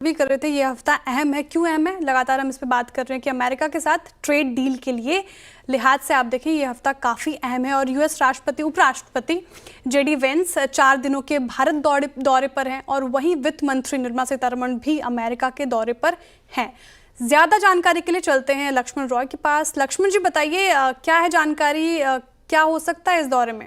भी कर रहे थे, ये हफ्ता अहम है। क्यों अहम है? लगातार हम इस पे बात कर रहे हैं कि अमेरिका के साथ ट्रेड डील के लिए लिहाज से आप देखें ये हफ्ता काफ़ी अहम है। और यूएस राष्ट्रपति उपराष्ट्रपति जेडी वेंस 4 दिनों के भारत दौरे पर हैं और वहीं वित्त मंत्री निर्मला सीतारमण भी अमेरिका के दौरे पर हैं। ज़्यादा जानकारी के लिए चलते हैं लक्ष्मण रॉय के पास। लक्ष्मण जी बताइए, क्या है जानकारी, क्या हो सकता है इस दौरे में?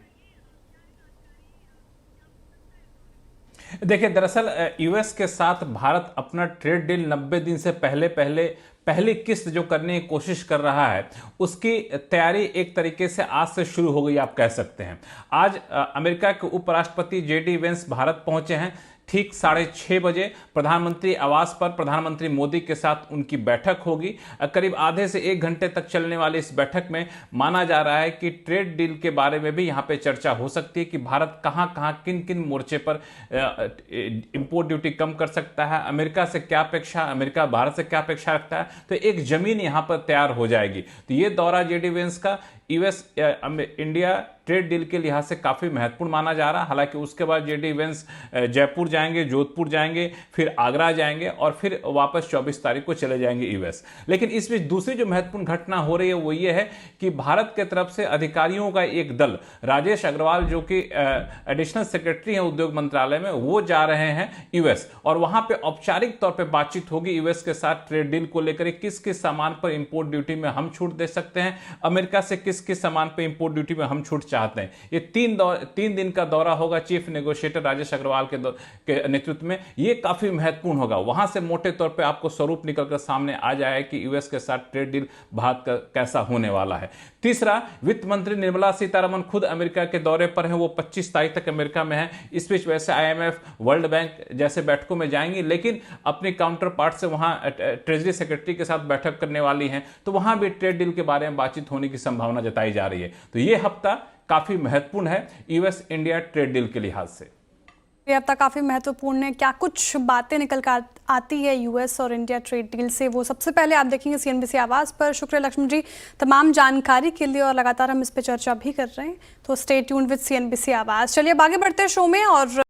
देखिए, दरअसल यूएस के साथ भारत अपना ट्रेड डील 90 दिन से पहली किस्त जो करने की कोशिश कर रहा है, उसकी तैयारी एक तरीके से आज से शुरू हो गई, आप कह सकते हैं। आज अमेरिका के उपराष्ट्रपति जेडी वेंस भारत पहुंचे हैं। ठीक 6:30 बजे प्रधानमंत्री आवास पर प्रधानमंत्री मोदी के साथ उनकी बैठक होगी। करीब आधे से 1 घंटे तक चलने वाली इस बैठक में माना जा रहा है कि ट्रेड डील के बारे में भी यहाँ पे चर्चा हो सकती है कि भारत कहाँ कहाँ किन किन मोर्चे पर इंपोर्ट ड्यूटी कम कर सकता है, अमेरिका से क्या अपेक्षा, अमेरिका भारत से क्या अपेक्षा रखता है। तो एक जमीन यहाँ पर तैयार हो जाएगी। तो ये दौरा जेडी वेंस का यूएस इंडिया ट्रेड डील के लिहाज से काफ़ी महत्वपूर्ण माना जा रहा है। हालांकि उसके बाद जेडी वेंस जयपुर जाएंगे, जोधपुर जाएंगे, फिर आगरा जाएंगे और फिर वापस 24 तारीख को चले जाएंगे यूएस। लेकिन इस बीच दूसरी जो महत्वपूर्ण घटना हो रही है वो ये है कि भारत के तरफ से अधिकारियों का एक दल, राजेश अग्रवाल जो कि एडिशनल सेक्रेटरी हैं उद्योग मंत्रालय में, वो जा रहे हैं यूएस और वहां पर औपचारिक तौर पर बातचीत होगी यूएस के साथ ट्रेड डील को लेकर। किस किस सामान पर इंपोर्ट ड्यूटी में हम छूट दे सकते हैं, अमेरिका से किस किस सामान पे इंपोर्ट ड्यूटी में हम छूट चाहते हैं। ये 3 दिन का दौरा होगा चीफ नेगोशिएटर राजेश अग्रवाल के नेतृत्व में। ये काफी महत्वपूर्ण होगा। वहां से मोटे तौर पे आपको स्वरूप निकलकर सामने आ जाए कि यूएस के साथ ट्रेड डील भारत का कैसा होने वाला है। तीसरा, वित्त मंत्री निर्मला सीतारमण खुद अमेरिका के दौरे पर हैं। वो 25 तारीख तक अमेरिका में है। इस बीच वैसे आईएमएफ, वर्ल्ड बैंक जैसे बैठकों में जाएंगी, लेकिन अपने काउंटर पार्ट से वहां ट्रेजरी सेक्रेटरी के साथ बैठक करने वाली हैं। तो वहां भी ट्रेड डील के बारे में बातचीत होने की संभावना जताई जा रही है। तो ये हफ्ता काफी महत्वपूर्ण है यूएस इंडिया ट्रेड डील के लिहाज से। ये हफ्ता काफ़ी महत्वपूर्ण है। क्या कुछ बातें निकल कर आती है यूएस और इंडिया ट्रेड डील से, वो सबसे पहले आप देखेंगे सीएनबीसी आवाज़ पर। शुक्रिया लक्ष्मण जी तमाम जानकारी के लिए, और लगातार हम इस पर चर्चा भी कर रहे हैं। तो स्टे ट्यून्ड विद सीएनबीसी आवाज़। चलिए अब आगे बढ़ते हैं शो में और